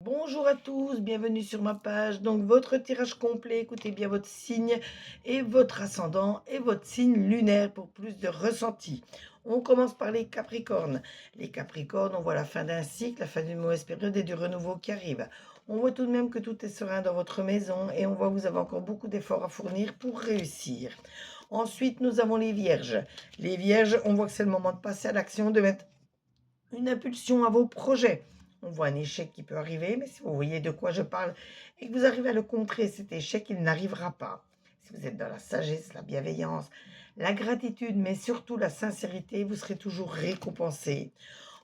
Bonjour à tous, bienvenue sur ma page. Donc votre tirage complet, écoutez bien votre signe et votre ascendant et votre signe lunaire pour plus de ressenti. On commence par les Capricornes. Les Capricornes, on voit la fin d'un cycle, la fin d'une mauvaise période et du renouveau qui arrive. On voit tout de même que tout est serein dans votre maison et on voit que vous avez encore beaucoup d'efforts à fournir pour réussir. Ensuite, nous avons les Vierges. Les Vierges, on voit que c'est le moment de passer à l'action, de mettre une impulsion à vos projets. On voit un échec qui peut arriver, mais si vous voyez de quoi je parle et que vous arrivez à le contrer, cet échec, il n'arrivera pas. Si vous êtes dans la sagesse, la bienveillance, la gratitude, mais surtout la sincérité, vous serez toujours récompensé.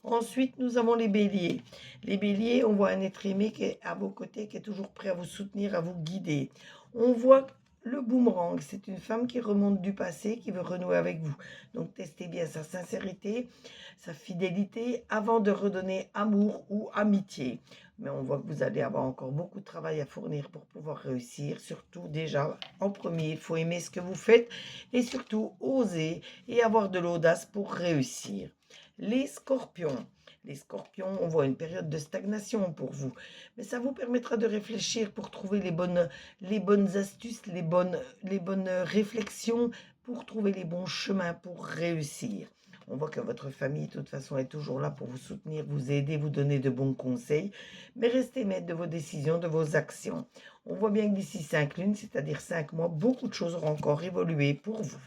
Ensuite, nous avons les béliers. Les béliers, on voit un être aimé qui est à vos côtés, qui est toujours prêt à vous soutenir, à vous guider. On voit le boomerang, c'est une femme qui remonte du passé, qui veut renouer avec vous. Donc, testez bien sa sincérité, sa fidélité, avant de redonner amour ou amitié. Mais on voit que vous allez avoir encore beaucoup de travail à fournir pour pouvoir réussir. Surtout, déjà, en premier, il faut aimer ce que vous faites et surtout oser et avoir de l'audace pour réussir. Les scorpions. Les scorpions, on voit une période de stagnation pour vous. Mais ça vous permettra de réfléchir pour trouver les bonnes astuces, les bonnes réflexions pour trouver les bons chemins pour réussir. On voit que votre famille, de toute façon, est toujours là pour vous soutenir, vous aider, vous donner de bons conseils. Mais restez maître de vos décisions, de vos actions. On voit bien que d'ici 5 lunes, c'est-à-dire 5 mois, beaucoup de choses auront encore évolué pour vous.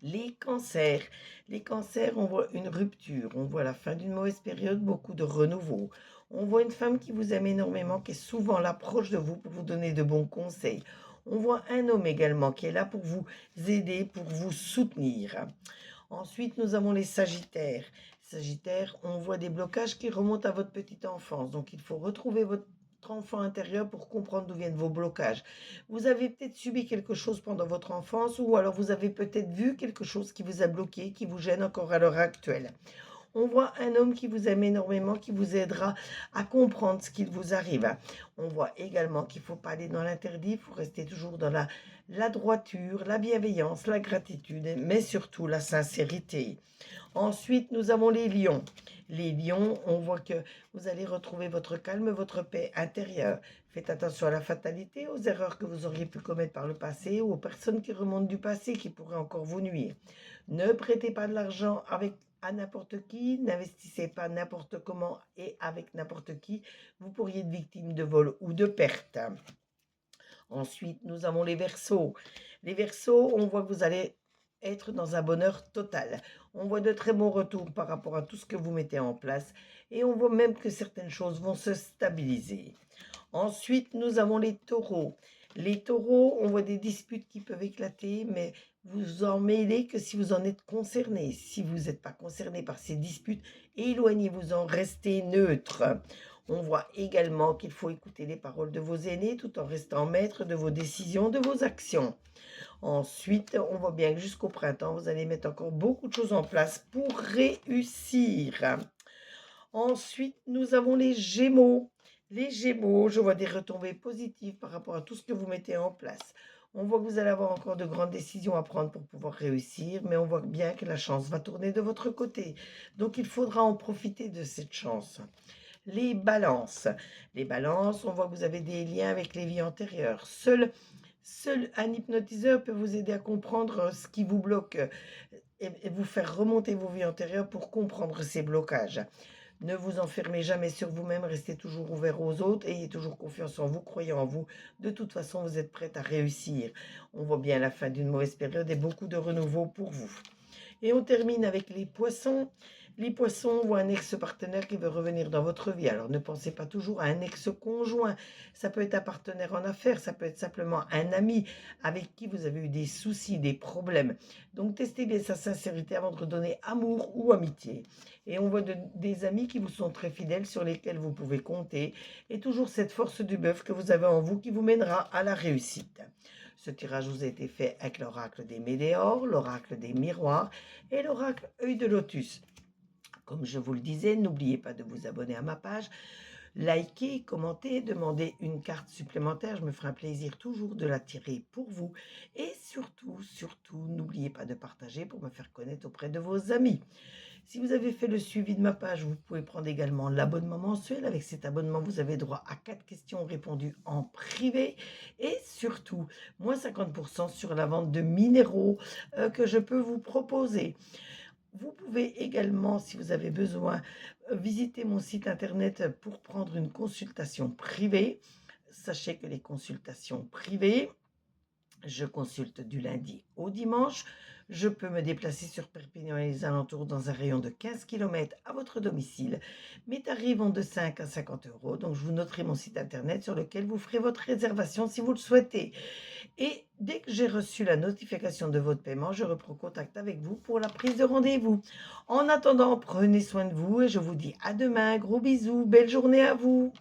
Les cancers. Les cancers, on voit une rupture, on voit la fin d'une mauvaise période, beaucoup de renouveau. On voit une femme qui vous aime énormément, qui est souvent là proche de vous pour vous donner de bons conseils. On voit un homme également qui est là pour vous aider, pour vous soutenir. Ensuite, nous avons les sagittaires. Sagittaires, on voit des blocages qui remontent à votre petite enfance. Donc, il faut retrouver votre enfant intérieur pour comprendre d'où viennent vos blocages. Vous avez peut-être subi quelque chose pendant votre enfance ou alors vous avez peut-être vu quelque chose qui vous a bloqué, qui vous gêne encore à l'heure actuelle. On voit un homme qui vous aime énormément, qui vous aidera à comprendre ce qu'il vous arrive. On voit également qu'il ne faut pas aller dans l'interdit, il faut rester toujours dans la droiture, la bienveillance, la gratitude, mais surtout la sincérité. Ensuite, nous avons les lions. Les lions, on voit que vous allez retrouver votre calme, votre paix intérieure. Faites attention à la fatalité, aux erreurs que vous auriez pu commettre par le passé ou aux personnes qui remontent du passé qui pourraient encore vous nuire. Ne prêtez pas de l'argent à n'importe qui, n'investissez pas n'importe comment et avec n'importe qui. Vous pourriez être victime de vol ou de perte. Ensuite, nous avons les Verseaux. Les Verseaux, on voit que vous allez être dans un bonheur total. On voit de très bons retours par rapport à tout ce que vous mettez en place et on voit même que certaines choses vont se stabiliser. Ensuite, nous avons les taureaux. Les taureaux, on voit des disputes qui peuvent éclater, mais vous en mêlez que si vous en êtes concerné. Si vous n'êtes pas concerné par ces disputes, éloignez-vous-en, restez neutre. On voit également qu'il faut écouter les paroles de vos aînés tout en restant maître de vos décisions, de vos actions. Ensuite, on voit bien que jusqu'au printemps, vous allez mettre encore beaucoup de choses en place pour réussir. Ensuite, nous avons les Gémeaux. Les Gémeaux, je vois des retombées positives par rapport à tout ce que vous mettez en place. On voit que vous allez avoir encore de grandes décisions à prendre pour pouvoir réussir, mais on voit bien que la chance va tourner de votre côté. Donc, il faudra en profiter de cette chance. Les balances. Les balances, on voit que vous avez des liens avec les vies antérieures. Seul un hypnotiseur peut vous aider à comprendre ce qui vous bloque et vous faire remonter vos vies antérieures pour comprendre ces blocages. Ne vous enfermez jamais sur vous-même, restez toujours ouvert aux autres, ayez toujours confiance en vous, croyez en vous. De toute façon, vous êtes prête à réussir. On voit bien la fin d'une mauvaise période et beaucoup de renouveau pour vous. Et on termine avec les poissons. Les poissons voient un ex-partenaire qui veut revenir dans votre vie. Alors ne pensez pas toujours à un ex-conjoint. Ça peut être un partenaire en affaires, ça peut être simplement un ami avec qui vous avez eu des soucis, des problèmes. Donc testez bien sa sincérité avant de redonner amour ou amitié. Et on voit des amis qui vous sont très fidèles, sur lesquels vous pouvez compter. Et toujours cette force du bœuf que vous avez en vous qui vous mènera à la réussite. Ce tirage vous a été fait avec l'oracle des Météores, l'oracle des miroirs et l'oracle œil de lotus. Comme je vous le disais, n'oubliez pas de vous abonner à ma page, liker, commenter, demander une carte supplémentaire. Je me ferai un plaisir toujours de la tirer pour vous. Et surtout, n'oubliez pas de partager pour me faire connaître auprès de vos amis. Si vous avez fait le suivi de ma page, vous pouvez prendre également l'abonnement mensuel. Avec cet abonnement, vous avez droit à 4 questions répondues en privé et surtout, moins 50% sur la vente de minéraux que je peux vous proposer. Vous pouvez également, si vous avez besoin, visiter mon site internet pour prendre une consultation privée. Sachez que les consultations privées, je consulte du lundi au dimanche. Je peux me déplacer sur Perpignan et les alentours dans un rayon de 15 km à votre domicile. Mes tarifs vont de 5 à 50 euros. Donc, je vous noterai mon site internet sur lequel vous ferez votre réservation si vous le souhaitez. Et dès que j'ai reçu la notification de votre paiement, je reprends contact avec vous pour la prise de rendez-vous. En attendant, prenez soin de vous et je vous dis à demain. Gros bisous. Belle journée à vous.